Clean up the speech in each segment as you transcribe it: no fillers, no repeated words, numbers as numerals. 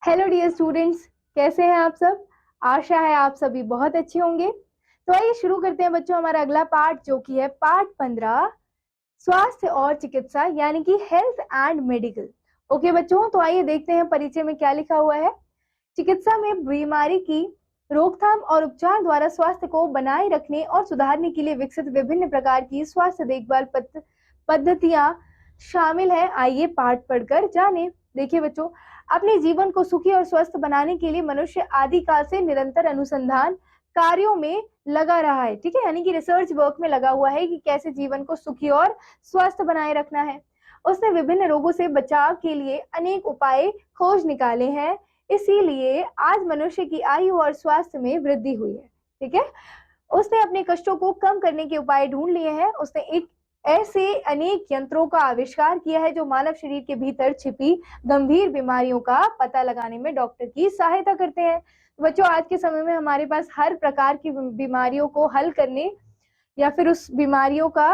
Hello dear students, कैसे हैं आप सब। आशा है आप सभी बहुत अच्छे होंगे। तो आइए शुरू करते हैं बच्चों हमारा अगला पार्ट, जो कि है पार्ट 15, स्वास्थ्य और चिकित्सा यानी कि हेल्थ एंड मेडिकल। ओके बच्चों, तो आइए देखते हैं परिचय में क्या लिखा हुआ है। चिकित्सा में बीमारी की रोकथाम और उपचार द्वारा स्वास्थ्य को बनाए रखने और सुधारने के लिए विकसित विभिन्न प्रकार की स्वास्थ्य देखभाल पद्धतियां शामिल है। आइए पाठ पढ़कर जाने। देखिए बच्चों, अपने जीवन को सुखी और स्वस्थ बनाने के लिए मनुष्य आदिकाल से निरंतर अनुसंधान कार्यों में लगा रहा है। ठीक है, यानी कि रिसर्च वर्क में लगा हुआ है कि कैसे जीवन को सुखी और स्वस्थ बनाए रखना है। उसने विभिन्न रोगों से बचाव के लिए अनेक उपाय खोज निकाले हैं, इसीलिए आज मनुष्य की आयु और स्वास्थ्य में वृद्धि हुई है। ठीक है, उसने अपने कष्टों को कम करने के उपाय ढूंढ लिए हैं। उसने एक ऐसे अनेक यंत्रों का आविष्कार किया है जो मानव शरीर के भीतर छिपी गंभीर बीमारियों का पता लगाने में डॉक्टर की सहायता करते हैं। बच्चों, आज के समय में हमारे पास हर प्रकार की बीमारियों को हल करने या फिर उस बीमारियों का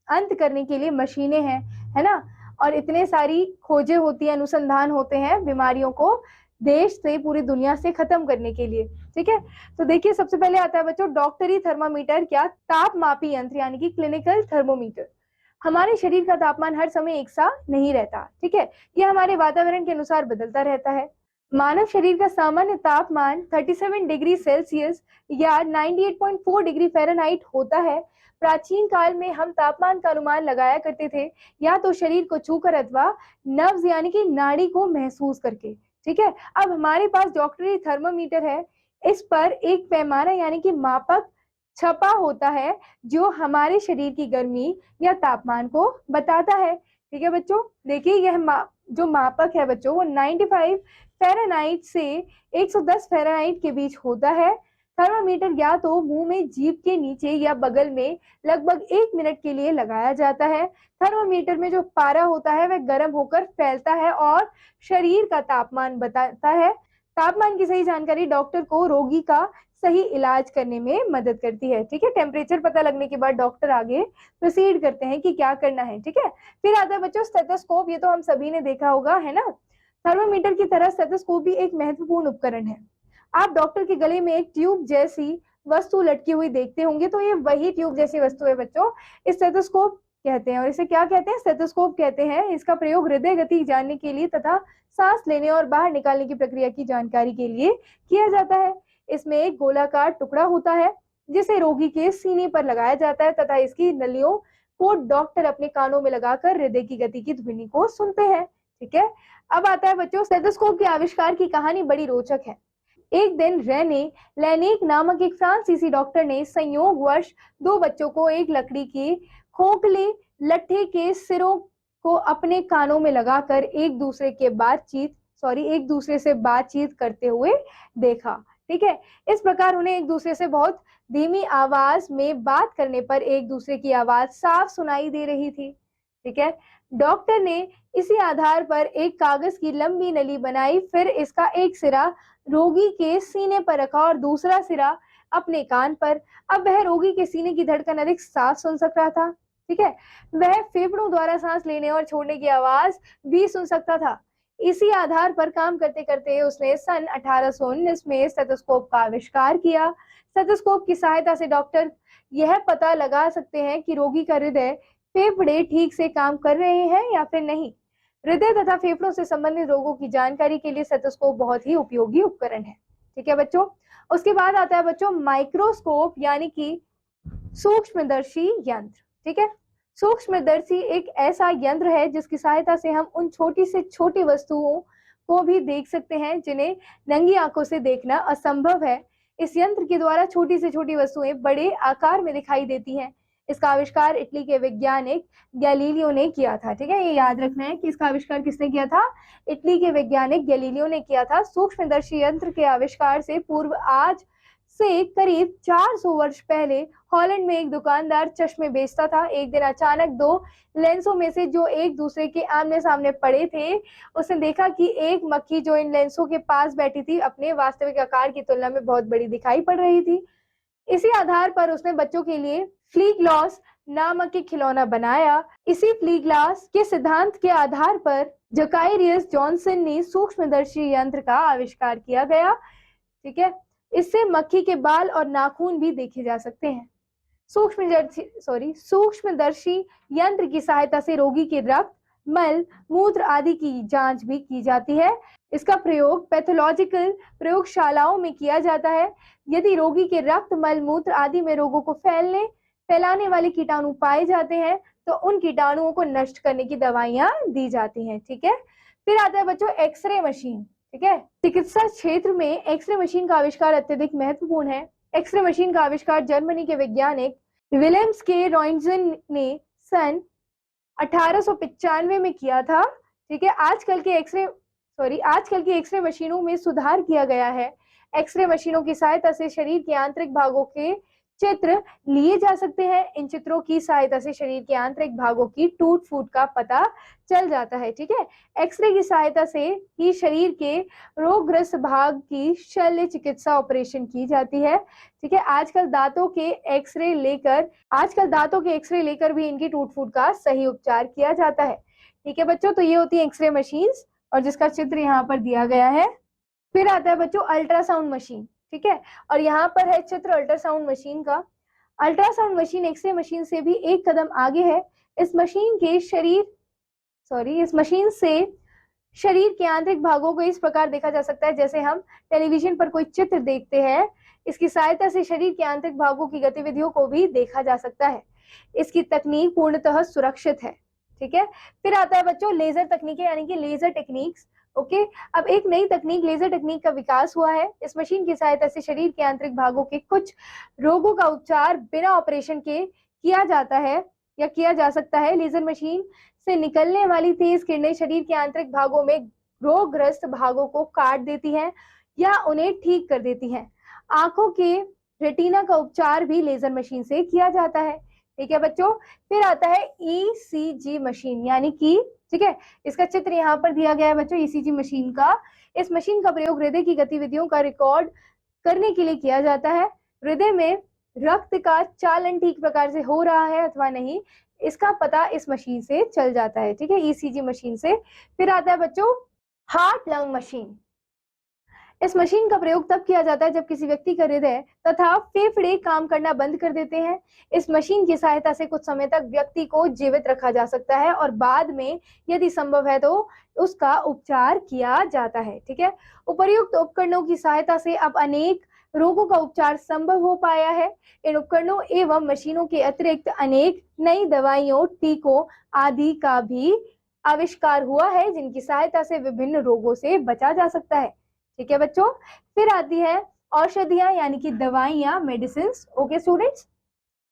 अंत करने के लिए मशीनें हैं, है ना। और इतने सारी खोजें होती हैं, अनुसंधान होते हैं बीमारियों को देश से, पूरी दुनिया से खत्म करने के लिए। ठीक है, तो देखिए सबसे पहले आता है बच्चों डॉक्टरी थर्मामीटर, क्या ताप मापी यंत्र यानी कि क्लिनिकल थर्मोमीटर। हमारे शरीर का तापमान हर समय एक सा नहीं रहता। ठीक है, यह हमारे वातावरण के अनुसार बदलता रहता है। मानव शरीर का सामान्य तापमान 37 डिग्री सेल्सियस या 98.4 डिग्री फ़ारेनहाइट होता है। प्राचीन काल में हम तापमान का अनुमान लगाया करते थे या तो शरीर को छूकर अथवा नब्ज यानी कि नाड़ी को महसूस करके। ठीक है, अब हमारे पास डॉक्टरी थर्मामीटर है। इस पर एक पैमाना यानी कि मापक छपा होता है जो हमारे शरीर की गर्मी या तापमान को बताता है। ठीक है बच्चों, देखिए यह जो मापक है बच्चों वो 95 फ़ारेनहाइट से 110 फ़ारेनहाइट के बीच होता है। थर्मामीटर या तो मुंह में जीभ के नीचे या बगल में लगभग 1 मिनट के लिए लगाया जाता है। थर्मामीटर में जो पारा होता है वह गर्म होकर फैलता है और शरीर का तापमान बताता है। तापमान की सही जानकारी डॉक्टर को रोगी का सही इलाज करने में मदद करती है। ठीक है, टेम्परेचर पता लगने के बाद डॉक्टर आगे प्रोसीड करते हैं कि क्या करना है। ठीक है, फिर आता है बच्चों स्टेथोस्कोप। ये तो हम सभी ने देखा होगा, है ना। थर्मामीटर की तरह स्टेथोस्कोप भी एक महत्वपूर्ण उपकरण है। आप डॉक्टर के गले में एक ट्यूब जैसी वस्तु लटकी हुई देखते होंगे, तो ये वही ट्यूब जैसी वस्तु है बच्चों, इस स्टेथोस्कोप कहते हैं। और इसे क्या कहते हैं? स्टेथोस्कोप कहते हैं। इसका प्रयोग हृदय गति जानने के लिए तथा सांस लेने और बाहर निकालने की प्रक्रिया की जानकारी के लिए किया जाता है। इसमें एक गोलाकार टुकड़ा होता है जिसे रोगी के सीने पर लगाया जाता है तथा इसकी नलियों को डॉक्टर अपने कानों में लगाकर हृदय की गति की ध्वनि को सुनते हैं। ठीक है, अब आता है बच्चों स्टेथोस्कोप के आविष्कार की कहानी बड़ी रोचक है। एक दिन रेने लेनिक नामक एक फ्रांसीसी डॉक्टर ने संयोगवश दो बच्चों को एक लकड़ी के खोखले लट्ठे के सिरों को अपने कानों में लगाकर एक दूसरे से बातचीत करते हुए देखा। ठीक है, इस प्रकार उन्हें एक दूसरे से बहुत धीमी आवाज में बात करने पर एक दूसरे की आवाज साफ सुनाई दे रही थी। ठीक है, डॉक्टर ने इसी आधार पर एक कागज की लंबी नली बनाई, फिर इसका एक सिरा रोगी के सीने पर रखा और दूसरा सिरा अपने कान पर। अब वह रोगी के सीने की धड़कन अधिक साफ सुन सक रहा था। ठीक है, वह फेफड़ों द्वारा सांस लेने और छोड़ने की आवाज भी सुन सकता था। इसी आधार पर काम करते करते उसने सन 1819 में स्टेथोस्कोप का आविष्कार किया। स्टेथोस्कोप की सहायता से डॉक्टर यह पता लगा सकते हैं कि रोगी का हृदय फेफड़े ठीक से काम कर रहे हैं या फिर नहीं। हृदय तथा फेफड़ों से संबंधित रोगों की जानकारी के लिए स्टेथोस्कोप बहुत ही उपयोगी उपकरण है। ठीक है बच्चों, उसके बाद आता है बच्चों माइक्रोस्कोप यानी कि सूक्ष्मदर्शी यंत्र। ठीक है, सूक्ष्मदर्शी एक ऐसा यंत्र है जिसकी सहायता से हम उन छोटी से छोटी वस्तुओं को भी देख सकते हैं जिन्हें नंगी आंखों से देखना असंभव है। इस यंत्र के द्वारा छोटी से छोटी वस्तुएं बड़े आकार में दिखाई देती हैं। इसका आविष्कार इटली के वैज्ञानिक गैलीलियो ने किया था। ठीक है, ये याद रखना है कि इसका आविष्कार किसने किया था? इटली के वैज्ञानिक गैलीलियो ने किया था। सूक्ष्मदर्शी यंत्र के आविष्कार से पूर्व आज से करीब 400 वर्ष पहले हॉलैंड में एक दुकानदार चश्मे बेचता था। एक दिन अचानक दो लेंसों में से जो एक दूसरे के आमने सामने पड़े थे, उसने देखा कि एक मक्खी जो इन लेंसों के पास बैठी थी अपने वास्तविक आकार की तुलना में बहुत बड़ी दिखाई पड़ रही थी। इसी आधार पर उसने बच्चों के लिए फ्ली ग्लास नामक एक खिलौना बनाया। इसी फ्ली ग्लास के सिद्धांत के आधार पर जकारियस जॉनसन ने सूक्ष्मदर्शी यंत्र का आविष्कार किया गया। ठीक है, इससे मक्खी के बाल और नाखून भी देखे जा सकते हैं। सूक्ष्मदर्शी यंत्र की सहायता से रोगी के रक्त, मल, मूत्र आदि की जांच भी की जाती है। इसका प्रयोग पैथोलॉजिकल प्रयोगशालाओं में किया जाता है। यदि रोगी के रक्त, मल, मूत्र आदि में रोगों को फैलाने वाले कीटाणु पाए जाते हैं तो उन कीटाणुओं को नष्ट करने की दवाइयां दी जाती हैं। ठीक है, फिर आता है बच्चों एक्सरे मशीन। ठीक है, चिकित्सा क्षेत्र में एक्सरे मशीन का आविष्कार अत्यधिक महत्वपूर्ण है। एक्सरे मशीन का आविष्कार जर्मनी के वैज्ञानिक विलेम्स के रॉइंटजन ने सन 1895 में किया था। ठीक है, आजकल की एक्सरे मशीनों में सुधार किया गया है। एक्सरे मशीनों की सहायता से शरीर के आंतरिक भागों के चित्र लिए जा सकते हैं। इन चित्रों की सहायता से शरीर के आंतरिक भागों की टूट फूट का पता चल जाता है। ठीक है, एक्सरे की सहायता से ही शरीर के रोगग्रस्त भाग की शल्य चिकित्सा ऑपरेशन की जाती है। ठीक है, आजकल दांतों के एक्सरे लेकर भी इनकी टूट फूट का सही उपचार किया जाता है। ठीक है बच्चों, तो ये होती है एक्सरे मशीन्स और जिसका चित्र यहाँ पर दिया गया है। फिर आता है बच्चों अल्ट्रासाउंड मशीन। ठीक है, और यहाँ पर है चित्र अल्ट्रासाउंड मशीन का। अल्ट्रासाउंड मशीन एक्सरे मशीन से भी एक कदम आगे है। इस मशीन से शरीर के आंतरिक भागों को इस प्रकार देखा जा सकता है जैसे हम टेलीविजन पर कोई चित्र देखते हैं। इसकी सहायता से शरीर के आंतरिक भागों की गतिविधियों को भी देखा जा सकता है। इसकी तकनीक पूर्णतः सुरक्षित है। ठीक है, फिर आता है बच्चों लेजर तकनीकें यानी कि लेजर टेक्निक्स। ओके, अब एक नई तकनीक लेजर टेक्निक का विकास हुआ है। इस मशीन की सहायता से शरीर के आंतरिक भागों के कुछ रोगों का उपचार बिना ऑपरेशन के किया जाता है या किया जा सकता है। लेजर मशीन से निकलने वाली तेज किरणें शरीर के आंतरिक भागों में रोगग्रस्त भागों को काट देती हैं या उन्हें ठीक कर देती हैं। आंखों के रेटिना का उपचार भी लेजर मशीन से किया जाता है। ठीक है बच्चों, फिर आता है ईसीजी मशीन यानी कि ठीक है, इसका चित्र यहाँ पर दिया गया है बच्चों ईसीजी मशीन का। इस मशीन का प्रयोग हृदय की गतिविधियों का रिकॉर्ड करने के लिए किया जाता है। हृदय में रक्त का चालन ठीक प्रकार से हो रहा है अथवा नहीं, इसका पता इस मशीन से चल जाता है। ठीक है, ईसीजी मशीन से। फिर आता है बच्चों हार्ट लंग मशीन। इस मशीन का प्रयोग तब किया जाता है जब किसी व्यक्ति का हृदय तथा फेफड़े काम करना बंद कर देते हैं। इस मशीन की सहायता से कुछ समय तक व्यक्ति को जीवित रखा जा सकता है और बाद में यदि संभव है तो उसका उपचार किया जाता है। ठीक है, उपर्युक्त उपकरणों की सहायता से अब अनेक रोगों का उपचार संभव हो पाया है। इन उपकरणों एवं मशीनों के अतिरिक्त अनेक नई दवाइयों, टीकों आदि का भी आविष्कार हुआ है जिनकी सहायता से विभिन्न रोगों से बचा जा सकता है। ठीक है बच्चों, फिर आती है औषधियां यानी कि दवाइयां, मेडिसिन। ओके स्टूडेंट्स,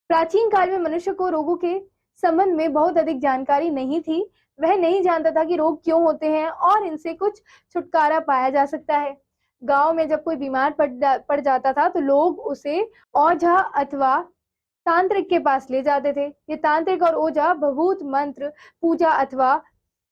प्राचीन काल में मनुष्य को रोगों के संबंध में बहुत अधिक जानकारी नहीं थी। वह नहीं जानता था कि रोग क्यों होते हैं और इनसे कुछ छुटकारा पाया जा सकता है। गांव में जब कोई बीमार पड़ जाता था तो लोग उसे ओझा अथवा तांत्रिक के पास ले जाते थे। ये तांत्रिक और ओझा भभूत मंत्र, पूजा अथवा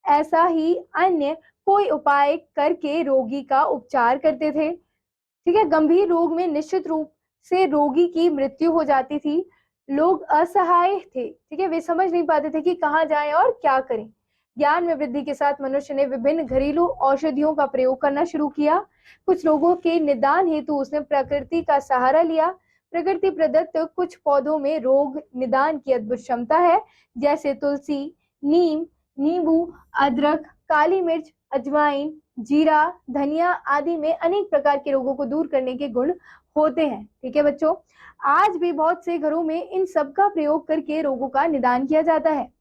ऐसा ही अन्य कोई उपाय करके रोगी का उपचार करते थे। ठीक है, गंभीर रोग में निश्चित रूप से रोगी की मृत्यु हो जाती थी। लोग असहाय थे। ठीक है, वे समझ नहीं पाते थे कि कहाँ जाएं और क्या करें। ज्ञान में वृद्धि के साथ मनुष्य ने विभिन्न घरेलू औषधियों का प्रयोग करना शुरू किया। कुछ लोगों के निदान हेतु उसने प्रकृति का सहारा लिया। प्रकृति प्रदत्त कुछ पौधों में रोग निदान की अद्भुत क्षमता है, जैसे तुलसी, नीम, नींबू, अदरक, काली मिर्च, अजवाइन, जीरा, धनिया आदि में अनेक प्रकार के रोगों को दूर करने के गुण होते हैं। ठीक है बच्चों, आज भी बहुत से घरों में इन सब का प्रयोग करके रोगों का निदान किया जाता है।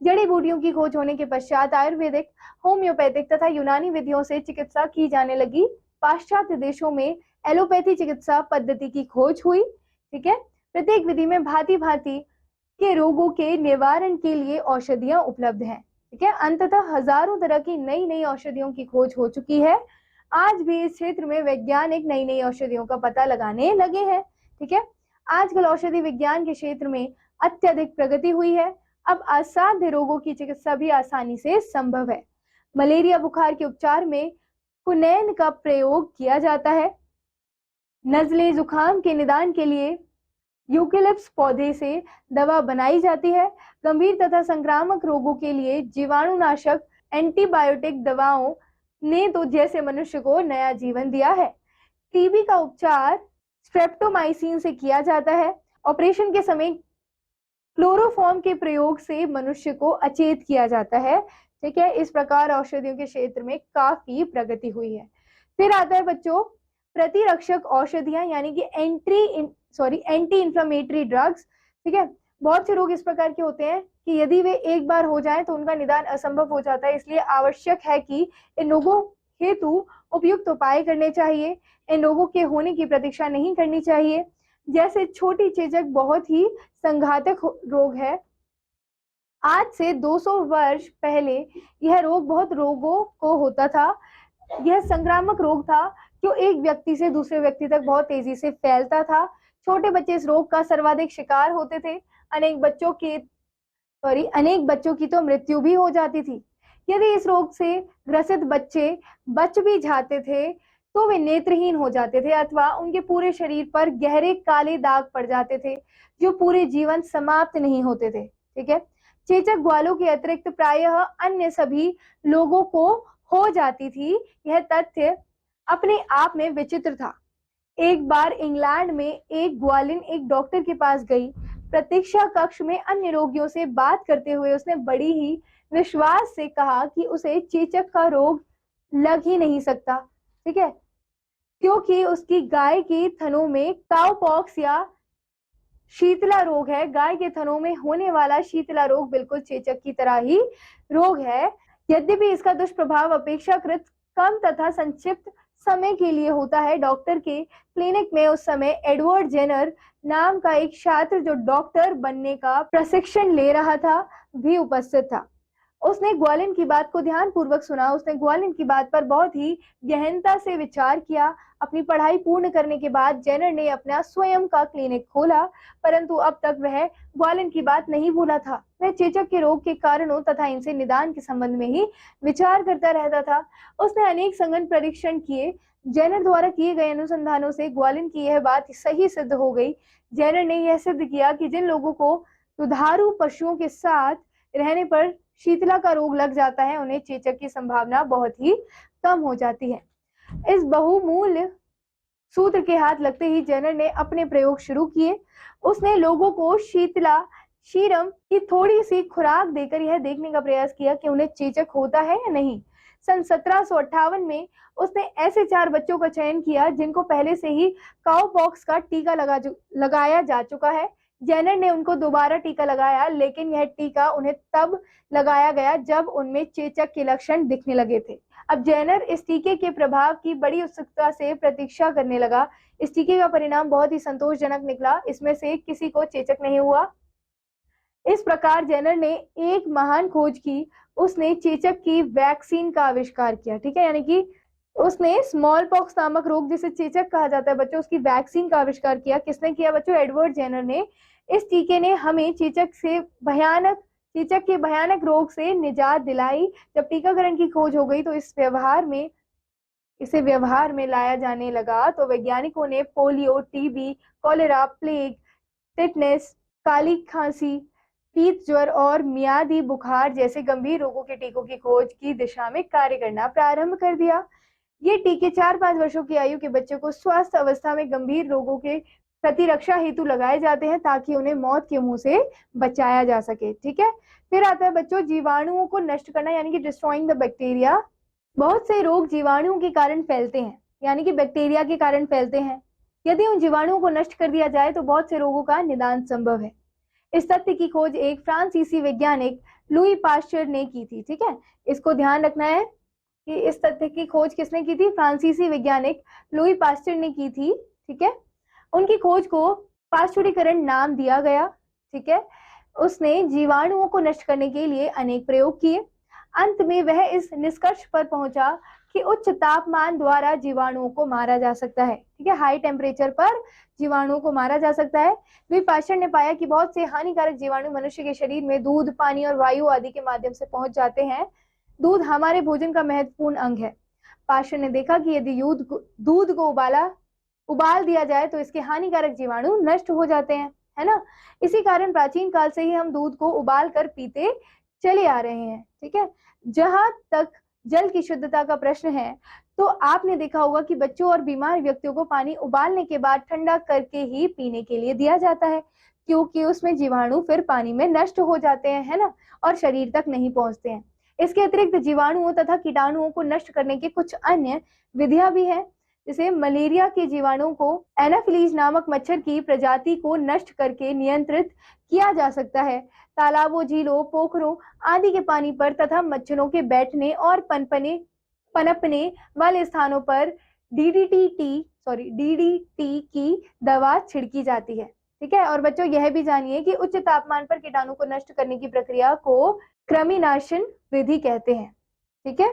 जड़ी बूटियों की खोज होने के पश्चात आयुर्वेदिक, होम्योपैथिक तथा यूनानी विधियों से चिकित्सा की जाने लगी। पाश्चात्य देशों में एलोपैथी चिकित्सा पद्धति की खोज हुई। ठीक है, प्रत्येक विधि में भांति भांति के रोगों के निवारण के लिए औषधियां उपलब्ध हैं। ठीक है, अंततः हजारों तरह की नई नई औषधियों की खोज हो चुकी है। आज भी इस क्षेत्र में वैज्ञानिक नई नई औषधियों का पता लगाने लगे हैं। ठीक है, आजकल औषधि विज्ञान के क्षेत्र में अत्यधिक प्रगति हुई है। अब असाध्य रोगों की चिकित्सा भी आसानी से संभव है। मलेरिया बुखार के उपचार में क्विनैन का प्रयोग किया जाता है। नजले जुकाम के निदान के लिए यूकेलिप्टस पौधे से दवा बनाई जाती है। गंभीर तथा संक्रामक रोगों के लिए जीवाणुनाशक एंटीबायोटिक दवाओं ने तो जैसे मनुष्य को नया जीवन दिया है। टीबी का उपचार स्ट्रेप्टोमाइसिन से किया जाता है। ऑपरेशन के समय क्लोरोफॉर्म के प्रयोग से मनुष्य को अचेत किया जाता है। ठीक है, इस प्रकार औषधियों के क्षेत्र में काफी प्रगति हुई है। फिर आता है बच्चों प्रतिरक्षक औषधियां यानी कि एंटी इंफ्लेमेटरी ड्रग्स। ठीक है, बहुत से रोग इस प्रकार के होते हैं कि यदि वे एक बार हो जाएं तो उनका निदान असंभव हो जाता है, इसलिए आवश्यक है कि इन रोगों हेतु उपयुक्त उपाय करने चाहिए। इन रोगों के होने की प्रतीक्षा नहीं करनी चाहिए। जैसे छोटी चेचक बहुत ही संघातक रोग है। आज से 200 वर्ष पहले यह रोग बहुत रोगों को होता था। यह संक्रामक रोग था जो एक व्यक्ति से दूसरे व्यक्ति तक बहुत तेजी से फैलता था। छोटे बच्चे इस रोग का सर्वाधिक शिकार होते थे। अनेक बच्चों की तो मृत्यु भी हो जाती थी। यदि इस रोग से ग्रसित बच्चे बच भी जाते थे तो वे नेत्रहीन हो जाते थे अथवा उनके पूरे शरीर पर गहरे काले दाग पड़ जाते थे जो पूरे जीवन समाप्त नहीं होते थे। ठीक है, चेचक ग्वालों के अतिरिक्त प्रायः अन्य सभी लोगों को हो जाती थी। यह तथ्य अपने आप में विचित्र था। एक बार इंग्लैंड में एक ग्वालिन एक डॉक्टर के पास गई। प्रतीक्षा कक्ष में अन्य रोगियों से बात करते हुए उसने बड़ी ही विश्वास से कहा कि उसे चेचक का रोग लग ही नहीं सकता। ठीक है, क्योंकि उसकी गाय के थनों में काउपॉक्स या शीतला रोग है। गाय के थनों में होने वाला शीतला रोग बिल्कुल चेचक की तरह ही रोग है। यद्यपि इसका दुष्प्रभाव अपेक्षाकृत कम तथा संक्षिप्त समय के लिए होता है। डॉक्टर के क्लिनिक में उस समय एडवर्ड जेनर नाम का एक छात्र जो डॉक्टर बनने का प्रशिक्षण ले रहा था भी उपस्थित था। उसने ग्वालिन की बात को ध्यान पूर्वक सुना। उसने ग्वालिन की बात पर बहुत ही गहनता से विचार किया। अपनी पढ़ाई पूर्ण करने के बाद जेनर ने अपना स्वयं का क्लिनिक खोला, परंतु अब तक वह ग्वालिन की बात नहीं भूला था। वह चेचक के रोग के कारणों तथा इनसे निदान के संबंध में ही विचार करता रहता था। उसने अनेक संगत परीक्षण किए। जेनर द्वारा किए गए अनुसंधानों से ग्वालिन की यह बात सही सिद्ध हो गई। जेनर ने यह सिद्ध किया कि जिन लोगों को दुधारू पशुओं के साथ रहने पर शीतला का रोग लग जाता है उन्हें चेचक की संभावना बहुत ही कम हो जाती है। इस बहुमूल्य सूत्र के हाथ लगते ही जेनर ने अपने प्रयोग शुरू किए। उसने लोगों को शीतला शीरम की थोड़ी सी खुराक देकर यह देखने का प्रयास किया कि उन्हें चेचक होता है या नहीं। सन 1758 में उसने ऐसे 4 बच्चों का चयन किया जिनको पहले से ही काउपॉक्स का टीका लगाया जा चुका है। जेनर ने उनको दोबारा टीका लगाया, लेकिन यह टीका उन्हें तब लगाया गया जब उनमें चेचक के लक्षण दिखने लगे थे। अब जेनर इस टीके के प्रभाव की बड़ी उत्सुकता से प्रतीक्षा करने लगा। इस टीके का परिणाम बहुत ही संतोषजनक निकला। इसमें से किसी को चेचक नहीं हुआ। इस प्रकार जेनर ने एक महान खोज की। उसने चेचक की वैक्सीन का आविष्कार किया। ठीक है, यानी कि उसने स्मॉल पॉक्स नामक रोग जिसे चेचक कहा जाता है बच्चों, उसकी वैक्सीन का आविष्कार किया। किसने किया बच्चों? एडवर्ड जेनर ने। इस टीके ने हमें चेचक के भयानक रोग से निजात दिलाई। जब टीकाकरण की खोज हो गई तो इसे व्यवहार में लाया जाने लगा तो वैज्ञानिकों ने polio, TB, cholera, plague, tetanus, काली खांसी, पीत ज्वर और मियादी बुखार जैसे गंभीर रोगों के टीकों की खोज की दिशा में कार्य करना प्रारंभ कर दिया। ये टीके 4-5 वर्षों की आयु के बच्चों को स्वस्थ अवस्था में गंभीर रोगों के प्रतिरक्षा हेतु लगाए जाते हैं ताकि उन्हें मौत के मुंह से बचाया जा सके। ठीक है, फिर आता है बच्चों जीवाणुओं को नष्ट करना यानी कि डिस्ट्रॉइंग द बैक्टीरिया। बहुत से रोग जीवाणुओं के कारण फैलते हैं यानी कि बैक्टीरिया के कारण फैलते हैं। यदि उन जीवाणुओं को नष्ट कर दिया जाए तो बहुत से रोगों का निदान संभव है। इस तथ्य की खोज एक फ्रांसीसी वैज्ञानिक लुई पाश्चर ने की थी। ठीक है, इसको ध्यान रखना है कि इस तथ्य की खोज किसने की थी? फ्रांसीसी वैज्ञानिक लुई पाश्चर ने की थी। ठीक है, उनकी खोज को पाश्चुरीकरण नाम दिया गया। ठीक है, उसने जीवाणुओं को नष्ट करने के लिए अनेक प्रयोग किए। अंत में वह इस निष्कर्ष पर पहुंचा कि उच्च तापमान द्वारा जीवाणुओं को मारा जा सकता है। ठीक है, हाई टेम्परेचर पर जीवाणुओं को मारा जा सकता है। लुई पाश्चर ने पाया कि बहुत से हानिकारक जीवाणु मनुष्य के शरीर में दूध, पानी और वायु आदि के माध्यम से पहुंच जाते हैं। दूध हमारे भोजन का महत्वपूर्ण अंग है। पाश्चर ने देखा कि यदि दूध को उबाल दिया जाए तो इसके हानिकारक जीवाणु नष्ट हो जाते हैं, है ना। इसी कारण प्राचीन काल से ही हम दूध को उबाल कर पीते चले आ रहे हैं। ठीक है, जहां तक जल की शुद्धता का प्रश्न है, तो आपने देखा होगा कि बच्चों और बीमार व्यक्तियों को पानी उबालने के बाद ठंडा करके ही पीने के लिए दिया जाता है, क्योंकि उसमें जीवाणु फिर पानी में नष्ट हो जाते हैं, है ना, और शरीर तक नहीं पहुंचते हैं। इसके अतिरिक्त जीवाणुओं तथा कीटाणुओं को नष्ट करने की कुछ अन्य विधियां भी हैं, जैसे मलेरिया के जीवाणु को एनाफिलीज नामक मच्छर की प्रजाति को नष्ट करके नियंत्रित किया जा सकता है। तालाबों, झीलों, पोखरों आदि के पानी पर तथा मच्छरों के बैठने और पनपने वाले स्थानों पर डीडीटी की दवा छिड़की जाती है। ठीक है, और बच्चों यह भी जानिए कि उच्च तापमान पर कीटाणु को नष्ट करने की प्रक्रिया को कृमिनाशन विधि कहते हैं। ठीक है,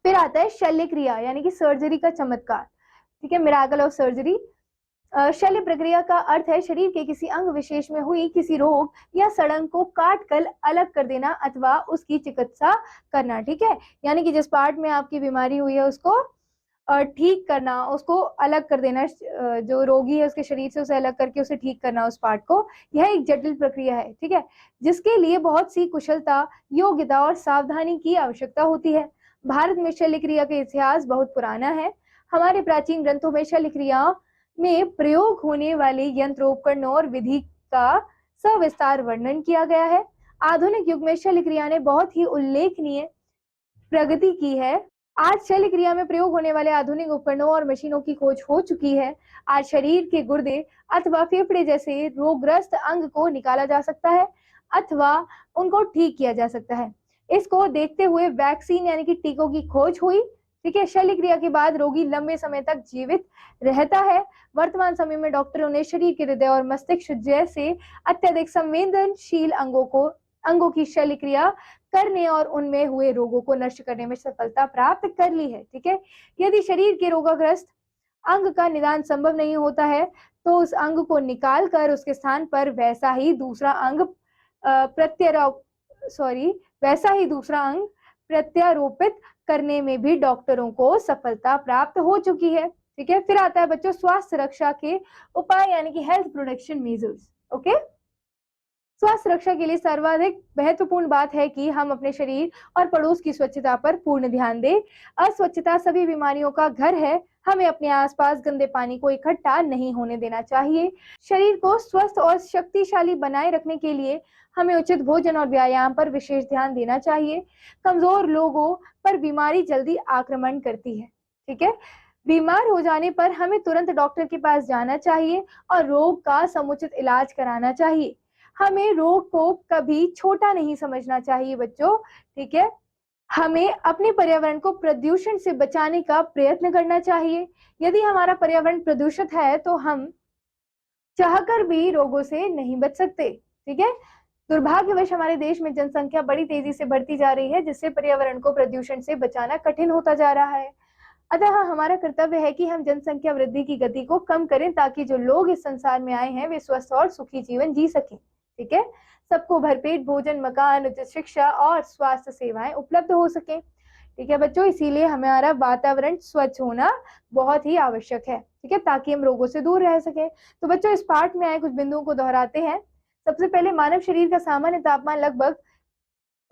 फिर आता है शल्य क्रिया यानी कि सर्जरी का चमत्कार। ठीक है, मिराकल ऑफ सर्जरी। शल्य प्रक्रिया का अर्थ है शरीर के किसी अंग विशेष में हुई किसी रोग या सड़न को काट कर अलग कर देना अथवा उसकी चिकित्सा करना। ठीक है, यानी कि जिस पार्ट में आपकी बीमारी हुई है उसको ठीक करना, उसको अलग कर देना, जो रोगी है उसके शरीर से उसे अलग करके उसे ठीक करना उस पार्ट को। यह एक जटिल प्रक्रिया है। ठीक है, जिसके लिए बहुत सी कुशलता, योग्यता और सावधानी की आवश्यकता होती है। भारत में शल्य क्रिया का इतिहास बहुत पुराना है। हमारे प्राचीन ग्रंथों में शल्य क्रिया में प्रयोग होने वाले यंत्र, उपकरणों और विधि का सविस्तार वर्णन किया गया है। आधुनिक युग में शल्य क्रिया ने बहुत ही उल्लेखनीय प्रगति की है। आज शल्य क्रिया में प्रयोग होने वाले आधुनिक उपकरणों और मशीनों की खोज हो चुकी है। आज शरीर के गुर्दे अथवा फेफड़े जैसे रोगग्रस्त अंग को निकाला जा सकता है अथवा उनको ठीक किया जा सकता है। इसको देखते हुए वैक्सीन यानी कि टीकों की खोज हुई। ठीक है, शल्य क्रिया के बाद रोगी लंबे समय तक जीवित रहता है। वर्तमान समय में डॉक्टरों ने शरीर के हृदय और मस्तिष्क जैसे अत्यधिक संवेदनशील अंगों की शल्य क्रिया करने और उनमें हुए रोगों को नष्ट करने में सफलता प्राप्त कर ली है। ठीक है, यदि शरीर के रोगाग्रस्त अंग का निदान संभव नहीं होता है तो उस अंग को निकाल कर उसके स्थान पर वैसा ही दूसरा अंग प्रत्यारोपित करने में भी डॉक्टरों को सफलता प्राप्त हो चुकी है। ठीक है, फिर आता है बच्चों स्वास्थ्य रक्षा के उपाय यानी कि हेल्थ प्रोटेक्शन मेजर्स। ओके, स्वास्थ्य रक्षा के लिए सर्वाधिक महत्वपूर्ण बात है कि हम अपने शरीर और पड़ोस की स्वच्छता पर पूर्ण ध्यान दें। अस्वच्छता सभी बीमारियों का घर है। हमें अपने आसपास गंदे पानी को इकट्ठा नहीं होने देना चाहिए। शरीर को स्वस्थ और शक्तिशाली बनाए रखने के लिए हमें उचित भोजन और व्यायाम पर विशेष ध्यान देना चाहिए। कमजोर लोगों पर बीमारी जल्दी आक्रमण करती है। ठीक है, बीमार हो जाने पर हमें तुरंत डॉक्टर के पास जाना चाहिए और रोग का समुचित इलाज कराना चाहिए। हमें रोग को कभी छोटा नहीं समझना चाहिए बच्चों। ठीक है, हमें अपने पर्यावरण को प्रदूषण से बचाने का प्रयत्न करना चाहिए। यदि हमारा पर्यावरण प्रदूषित है तो हम चाहकर भी रोगों से नहीं बच सकते। ठीक है, दुर्भाग्यवश हमारे देश में जनसंख्या बड़ी तेजी से बढ़ती जा रही है, जिससे पर्यावरण को प्रदूषण से बचाना कठिन होता जा रहा है। अतः हमारा कर्तव्य है कि हम जनसंख्या वृद्धि की गति को कम करें ताकि जो लोग इस संसार में आए हैं वे स्वस्थ और सुखी जीवन जी सकें। ठीक है, सबको भरपेट भोजन, मकान, उचित शिक्षा और स्वास्थ्य सेवाएं उपलब्ध हो सके। ठीक है बच्चों, इसीलिए हमारा वातावरण स्वच्छ होना बहुत ही आवश्यक है। ठीक है, ताकि हम रोगों से दूर रह सके। तो बच्चों इस पाठ में आए कुछ बिंदुओं को दोहराते हैं। सबसे पहले मानव शरीर का सामान्य तापमान लगभग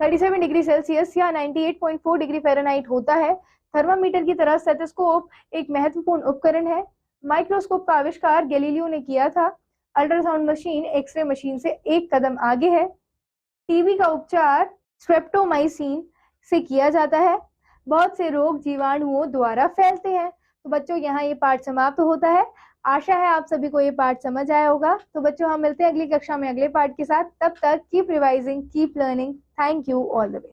37 डिग्री सेल्सियस या 98.4 डिग्री फ़ारेनहाइट होता है। थर्मामीटर की तरह स्टेथोस्कोप एक महत्वपूर्ण उपकरण है। माइक्रोस्कोप का आविष्कार गैलीलियो ने किया था। अल्ट्रासाउंड मशीन एक्सरे मशीन से एक कदम आगे है। टीबी का उपचार स्ट्रेप्टोमाइसिन से किया जाता है। बहुत से रोग जीवाणुओं द्वारा फैलते हैं। तो बच्चों यहाँ ये पाठ समाप्त होता है। आशा है आप सभी को ये पाठ समझ आया होगा। तो बच्चों हम मिलते हैं अगली कक्षा में अगले पाठ के साथ। तब तक keep revising, keep learning. Thank you, all the best.